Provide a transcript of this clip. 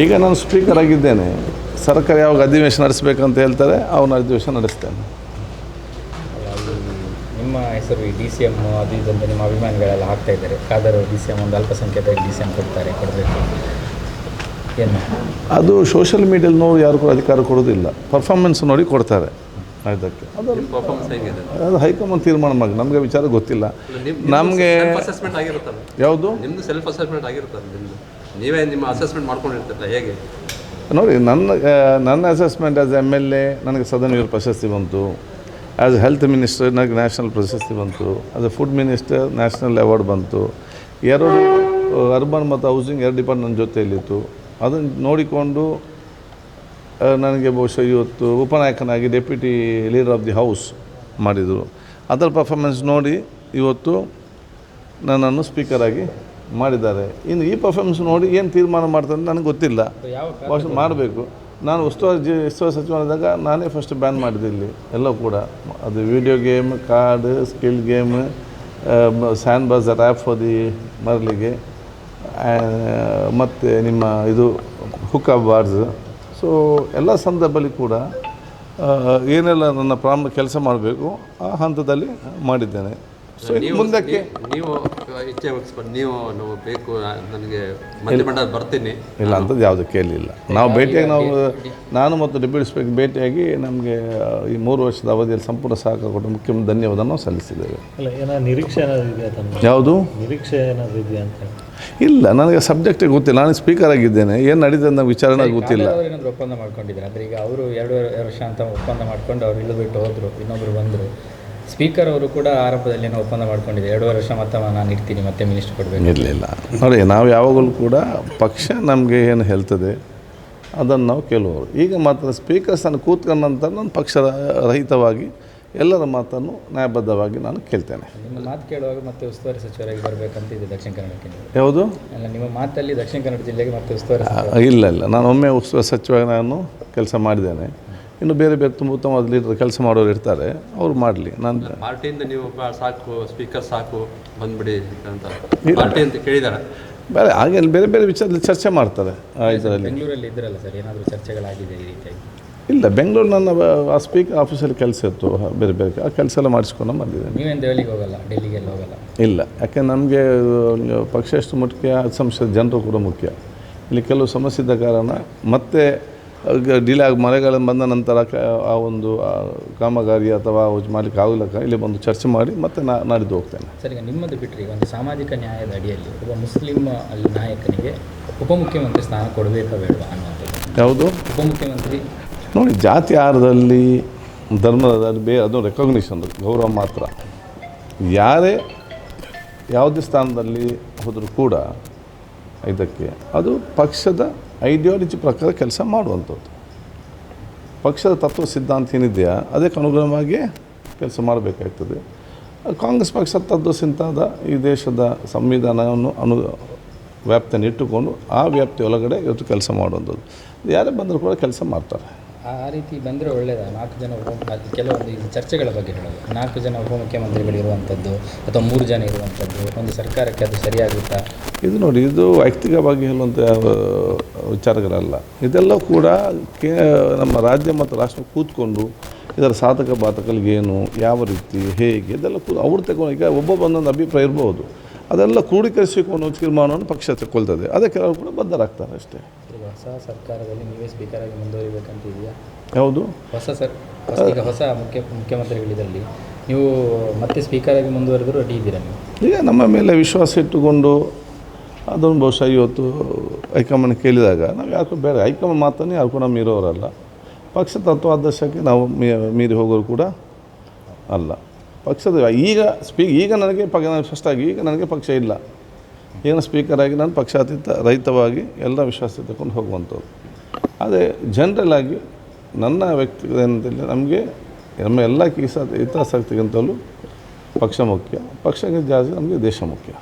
ಈಗ ನಾನು ಸ್ಪೀಕರ್ ಆಗಿದ್ದೇನೆ. ಸರ್ಕಾರ ಯಾವಾಗ ಅಧಿವೇಶನ ನಡೆಸಬೇಕಂತ ಹೇಳ್ತಾರೆ ಅವನ ಅಧಿವೇಶನ ನಡೆಸ್ತೇನೆ. ನಿಮ್ಮ ಹೆಸರು ಈ DCM ಅದು ಇದಂತ ನಿಮ್ಮ ಅಭಿಮಾನಿಗಳೆಲ್ಲ ಹಾಕ್ತಾ ಇದ್ದಾರೆ. ಖಾದರ್ DCM ಒಂದು ಅಲ್ಪಸಂಖ್ಯಾತರಿಗೆ DCM ಕೊಡಬೇಕು ಏನು ಅದು ಸೋಷಿಯಲ್ ಮೀಡಿಯಲ್ಲಿ ನೋಡಿ ಯಾರು ಕೂಡ ಅಧಿಕಾರ ಕೊಡೋದಿಲ್ಲ, ಪರ್ಫಾರ್ಮೆನ್ಸ್ ನೋಡಿ ಕೊಡ್ತಾರೆ. ಅದಕ್ಕೆ ಅದು ಹೈಕಮಾಂಡ್ ತೀರ್ಮಾನ ಮಾಡಿ, ನಮಗೆ ವಿಚಾರ ಗೊತ್ತಿಲ್ಲ. ನಮಗೆ ಯಾವುದು ನಿಮ್ಮದು ಸೆಲ್ಫ್ ಅಸೆಸ್ಮೆಂಟ್ ಆಗಿರುತ್ತಲ್ಲ, ನೀವೇ ನಿಮ್ಮ ಅಸೆಸ್ಮೆಂಟ್ ಮಾಡ್ಕೊಂಡಿರ್ತೀರಲ್ಲ, ಹೇಗೆ ನೋಡಿ ನನ್ನ ಅಸೆಸ್ಮೆಂಟ್ ಆ್ಯಸ್ MLA ನನಗೆ ಸದನ ವೀರ ಪ್ರಶಸ್ತಿ ಬಂತು. ಆ್ಯಸ್ ಹೆಲ್ತ್ ಮಿನಿಸ್ಟರ್ ನನಗೆ ನ್ಯಾಷನಲ್ ಪ್ರಶಸ್ತಿ ಬಂತು. As A food minister national award ಬಂತು. 2 ಅರ್ಬನ್ ಮತ್ತು ಹೌಸಿಂಗ್ 2 ಡಿಪಾರ್ಟ್ಮೆಂಟ್ ನನ್ನ ಜೊತೆಯಲ್ಲಿತ್ತು. ಅದನ್ನು ನೋಡಿಕೊಂಡು ನನಗೆ ಬಹುಶಃ ಇವತ್ತು ಉಪನಾಯಕನಾಗಿ deputy leader of the house ಮಾಡಿದರು. ಅದರ ಪರ್ಫಾರ್ಮೆನ್ಸ್ ನೋಡಿ ಇವತ್ತು ನನ್ನನ್ನು ಸ್ಪೀಕರಾಗಿ ಮಾಡಿದ್ದಾರೆ. ಇನ್ನು ಈ ಪರ್ಫಾರ್ಮೆನ್ಸ್ ನೋಡಿ ಏನು ತೀರ್ಮಾನ ಮಾಡ್ತಾರೆ ನನಗೆ ಗೊತ್ತಿಲ್ಲ. ಬಹುಶಃ ಮಾಡಬೇಕು. ನಾನು ಉಸ್ತುವಾರಿ ಸಚಿವನಾದಾಗ ನಾನೇ ಫಸ್ಟ್ ಬ್ಯಾನ್ ಮಾಡಿದೆ ಇಲ್ಲಿ ಎಲ್ಲ ಕೂಡ. ಅದು video game, card, skill game, sand ಬಜರ್ ಆ್ಯಪ್ ಫಾರ್ ದಿ ಮರಳಿಗೆ, ಮತ್ತು ನಿಮ್ಮ ಇದು ಹುಕ್ ಅಪ್ ಬಾರ್ಸ್. ಸೊ ಎಲ್ಲ ಸಂದರ್ಭದಲ್ಲಿ ಕೂಡ ಏನೆಲ್ಲ ನನ್ನ ಕೆಲಸ ಮಾಡಬೇಕು ಆ ಹಂತದಲ್ಲಿ ಮಾಡಿದ್ದೇನೆ. ಸೊ ಮುಂದಕ್ಕೆ ನೀವು ಇಚ್ಛೆ ವ್ಯಕ್ತಪಟ್ಟು ನೀವು ಬೇಕು ನನಗೆ ಮಂತ್ರಿಮಂಡಲ ಬರ್ತೀನಿ ಇಲ್ಲ ಅಂಥದ್ದು ಯಾವುದೂ ಕೇಳಲಿಲ್ಲ. ನಾವು ಭೇಟಿಯಾಗಿ ನಾನು ಮತ್ತು ಡೆಪ್ಯೂಟಿ ಸ್ಪೀಕರ್ ಭೇಟಿಯಾಗಿ ನಮಗೆ ಈ 3 ವರ್ಷದ ಅವಧಿಯಲ್ಲಿ ಸಂಪೂರ್ಣ ಸಹಕಾರ ಕೊಟ್ಟು ಮುಖ್ಯಮಂತ್ರಿ ಧನ್ಯವಾದವನ್ನು ಸಲ್ಲಿಸಿದ್ದೇವೆ. ನಿರೀಕ್ಷೆ ಯಾವುದು ನಿರೀಕ್ಷೆ ಏನಾದರೂ ಇದೆಯಾ ಅಂತ? ಇಲ್ಲ, ನನಗೆ ಸಬ್ಜೆಕ್ಟೇ ಗೊತ್ತಿಲ್ಲ. ನಾನು ಸ್ಪೀಕರ್ ಆಗಿದ್ದೇನೆ, ಏನು ನಡೀತದೆ ಅನ್ನೋ ವಿಚಾರಣೆ ಗೊತ್ತಿಲ್ಲ. ಏನಾದರೂ ಒಪ್ಪಂದ ಮಾಡ್ಕೊಂಡಿದ್ದಾರೆ ಅಂದರೆ ಈಗ ಅವರು 2 ವರ್ಷ ಅಂತ ಒಪ್ಪಂದ ಮಾಡ್ಕೊಂಡು ಅವ್ರು ಇಳಿದು ಬಿಟ್ಟು ಹೋದರು, ಇನ್ನೊಬ್ಬರು ಬಂದರು. ಸ್ಪೀಕರ್ ಅವರು ಕೂಡ ಆರಂಭದಲ್ಲಿ ಏನೋ ಒಪ್ಪಂದ ಮಾಡ್ಕೊಂಡಿದ್ದಾರೆ, 2 ವರ್ಷ ಮತ್ತೆ ನಾನು ಇರ್ತೀನಿ, ಮತ್ತೆ ಮಿನಿಸ್ಟರ್ ಕೊಡಬೇಕು. ಇರಲಿಲ್ಲ ನೋಡಿ, ನಾವು ಯಾವಾಗಲೂ ಕೂಡ ಪಕ್ಷ ನಮಗೆ ಏನು ಹೇಳ್ತದೆ ಅದನ್ನು ನಾವು ಕೇಳುವವರು. ಈಗ ಮಾತ್ರ ಸ್ಪೀಕರ್ ಸ್ಥಾನ ಕೂತ್ಕೊಂಡ ನಂತರ ನಾನು ಪಕ್ಷ ರಹಿತವಾಗಿ ಎಲ್ಲರ ಮಾತನ್ನು ನ್ಯಾಯಬದ್ಧವಾಗಿ ನಾನು ಕೇಳ್ತೇನೆ. ನಿಮ್ಮ ಮಾತು ಕೇಳುವಾಗ ಮತ್ತೆ ಉಸ್ತುವಾರಿ ಸಚಿವರಾಗಿ ಬರಬೇಕಂತ ಇದೆ ದಕ್ಷಿಣ ಕನ್ನಡಕ್ಕೆ. ಯಾವುದು ಅಲ್ಲ, ನಿಮ್ಮ ಮಾತಲ್ಲಿ ದಕ್ಷಿಣ ಕನ್ನಡ ಜಿಲ್ಲೆಗೆ ಮತ್ತೆ ಉಸ್ತುವಾರಿ ಇಲ್ಲ, ನಾನು ಒಮ್ಮೆ ಉಸ್ತುವಾರಿ ಸಚಿವರಾಗಿ ನಾನು ಕೆಲಸ ಮಾಡಿದ್ದೇನೆ. ಇನ್ನು ಬೇರೆ ತುಂಬ ಉತ್ತಮವಾದ ಲೀಡರ್ ಕೆಲಸ ಮಾಡೋರು ಇರ್ತಾರೆ, ಅವ್ರು ಮಾಡಲಿ. ನಾನು ಪಾರ್ಟಿಯಿಂದ ನೀವು ಸಾಕು, ಸ್ಪೀಕರ್ ಸಾಕು, ಬಂದ್ಬಿಡಿ ಅಂತ ಪಾರ್ಟಿ ಅಂತ ಕೇಳಿದ್ದಾರೆ. ಹಾಗೆ ಬೇರೆ ವಿಚಾರದಲ್ಲಿ ಚರ್ಚೆ ಮಾಡ್ತಾರೆ. ಇದರಲ್ಲಿ ಬೆಂಗಳೂರಲ್ಲಿ ಇದ್ರಲ್ಲ ಸರ್, ಏನಾದರೂ ಚರ್ಚೆಗಳಾಗಿದೆ ಈ ರೀತಿಯಾಗಿ? ಇಲ್ಲ, ಬೆಂಗಳೂರು ನನ್ನ ಆ ಸ್ಪೀಕರ್ ಆಫೀಸಲ್ಲಿ ಕೆಲಸ ಇತ್ತು, ಬೇರೆ ಆ ಕೆಲಸ ಎಲ್ಲ ಮಾಡಿಸ್ಕೊಂಡು ಬಂದಿದ್ದೇನೆ. ನೀವೇನು ದೆಹಲಿಗೆ ಹೋಗಲ್ಲ, ಡೆಲ್ಲಿಗೆಲ್ಲ ಹೋಗಲ್ಲ? ಇಲ್ಲ, ಯಾಕೆ ನಮಗೆ ಪಕ್ಷ ಎಷ್ಟು ಮುಖ್ಯ, ಸಂಸ್ಥೆಯ ಜನರು ಕೂಡ ಮುಖ್ಯ. ಇಲ್ಲಿ ಕೆಲವು ಸಮಸ್ಯೆ ಇದ್ದ ಕಾರಣ ಮತ್ತೆ ಡಿಲೇ ಆಗಿ ಮಳೆಗಾಲ ಬಂದ ನಂತರ ಆ ಒಂದು ಕಾಮಗಾರಿ ಅಥವಾ ಮಾಡಲಿಕ್ಕೆ ಆಗಲಿಕ್ಕ ಇಲ್ಲಿ ಬಂದು ಚರ್ಚೆ ಮಾಡಿ ಮತ್ತೆ ನಾಡಿದ್ದು ಹೋಗ್ತೇನೆ. ಸರ್, ಈಗ ನಿಮ್ಮದು ಬಿಟ್ಟರೆ ಒಂದು ಸಾಮಾಜಿಕ ನ್ಯಾಯದ ಅಡಿಯಲ್ಲಿ ಒಬ್ಬ ಮುಸ್ಲಿಂ ನಾಯಕನಿಗೆ ಉಪಮುಖ್ಯಮಂತ್ರಿ ಸ್ಥಾನ ಕೊಡಬೇಕಾ ಬೇಡವಾ ಅನ್ನೋದು? ಯಾವುದು ಉಪಮುಖ್ಯಮಂತ್ರಿ? ನೋಡಿ, ಜಾತಿ ಆಧಾರದಲ್ಲಿ ಧರ್ಮದ ಅದು ರೆಕಗ್ನಿಷನ್, ಗೌರವ ಮಾತ್ರ. ಯಾರೇ ಯಾವುದೇ ಸ್ಥಾನದಲ್ಲಿ ಹೋದರೂ ಕೂಡ ಇದಕ್ಕೆ ಅದು ಪಕ್ಷದ ಐಡಿಯಾಲಜಿ ಪ್ರಕಾರ ಕೆಲಸ ಮಾಡುವಂಥದ್ದು. ಪಕ್ಷದ ತತ್ವ ಸಿದ್ಧಾಂತ ಏನಿದೆಯಾ ಅದಕ್ಕೆ ಅನುಗುಣವಾಗಿ ಕೆಲಸ ಮಾಡಬೇಕಾಗ್ತದೆ. ಕಾಂಗ್ರೆಸ್ ಪಕ್ಷ ತತ್ವ ಸಿದ್ಧಾಂತ ಈ ದೇಶದ ಸಂವಿಧಾನವನ್ನು ವ್ಯಾಪ್ತಿಯನ್ನು ಇಟ್ಟುಕೊಂಡು ಆ ವ್ಯಾಪ್ತಿ ಒಳಗಡೆ ಇವತ್ತು ಕೆಲಸ ಮಾಡುವಂಥದ್ದು. ಯಾರೇ ಬಂದರೂ ಕೂಡ ಕೆಲಸ ಮಾಡ್ತಾರೆ. ಆ ರೀತಿ ಬಂದರೆ ಒಳ್ಳೆಯದ? 4 ಜನ ಕೆಲವೊಂದು ಇದು ಚರ್ಚೆಗಳ ಬಗ್ಗೆ ಹೇಳೋದು, 4 ಜನ ಉಪಮುಖ್ಯಮಂತ್ರಿಗಳಿರುವಂಥದ್ದು ಅಥವಾ 3 ಜನ ಇರುವಂಥದ್ದು ಒಂದು ಸರ್ಕಾರಕ್ಕೆ ಅದು ಸರಿಯಾಗುತ್ತಾ? ಇದು ನೋಡಿ, ಇದು ವೈಯಕ್ತಿಕವಾಗಿ ಹೇಳುವಂಥ ವಿಚಾರಗಳಲ್ಲ. ಇದೆಲ್ಲ ಕೂಡ ನಮ್ಮ ರಾಜ್ಯ ಮತ್ತು ರಾಷ್ಟ್ರ ಕೂತ್ಕೊಂಡು ಇದರ ಸಾಧಕ ಬಾಧಕಗಳಿಗೇನು, ಯಾವ ರೀತಿ, ಹೇಗೆ, ಇದೆಲ್ಲ ಅವ್ರು ತಗೊಂಡು, ಈಗ ಒಂದೊಂದು ಅಭಿಪ್ರಾಯ ಇರ್ಬೋದು, ಅದೆಲ್ಲ ಕ್ರೋಢೀಕರಿಸಿಕೊಂಡು ತೀರ್ಮಾನವನ್ನು ಪಕ್ಷ ತಗೊಳ್ತದೆ. ಅದಕ್ಕೆ ಕೆಲವರು ಕೂಡ ಬದ್ಧರಾಗ್ತಾರೆ ಅಷ್ಟೇ. ಹೊಸ ಸರ್ಕಾರದಲ್ಲಿ ನೀವೇ ಸ್ಪೀಕರ್ ಆಗಿ ಮುಂದುವರಿಬೇಕಂತ ಇದೆಯಾ? ಯಾವುದು ಈಗ ಹೊಸ ಮುಖ್ಯಮಂತ್ರಿಗಳಿದ್ದಲ್ಲಿ ನೀವು ಮತ್ತೆ ಸ್ಪೀಕರ್ ಆಗಿ ಮುಂದುವರೆದರೂ ರೆಡಿ ಇದ್ದೀರಾ ನೀವು? ಈಗ ನಮ್ಮ ಮೇಲೆ ವಿಶ್ವಾಸ ಇಟ್ಟುಕೊಂಡು ಅದನ್ನು ಬಹುಶಃ ಇವತ್ತು ಹೈಕಮಾಂಡ್ ಕೇಳಿದಾಗ ನಾವು ಯಾಕೋ ಬೇರೆ ಹೈಕಮಾಂಡ್ ಮಾತನ್ನೇ ಯಾರು ಕೂಡ ಮೀರೋರಲ್ಲ. ಪಕ್ಷ ತತ್ವಾದರ್ಶಕ್ಕೆ ನಾವು ಮೀರಿ ಹೋಗೋರು ಕೂಡ ಅಲ್ಲ. ಪಕ್ಷದ ಈಗ ನನಗೆ ಫಸ್ಟಾಗಿ ಈಗ ನನಗೆ ಪಕ್ಷ ಇಲ್ಲ. ಏನು ಸ್ಪೀಕರ್ ಆಗಿ ನಾನು ಪಕ್ಷಾತೀತ ರಹಿತವಾಗಿ ಎಲ್ಲ ವಿಶ್ವಾಸ ತಗೊಂಡು ಹೋಗುವಂಥದ್ದು. ಅದೇ ಜನರಲ್ ಆಗಿ ನನ್ನ ವ್ಯಕ್ತಿಗತ ಏನಂತೇಳಿ ನಮಗೆ ನಮ್ಮ ಎಲ್ಲ ಹಿತಾಸಕ್ತಿಗಿಂತಲೂ ಪಕ್ಷ ಮುಖ್ಯ, ಪಕ್ಷಕ್ಕೆ ಜಾಸ್ತಿ ನಮಗೆ ದೇಶ ಮುಖ್ಯ.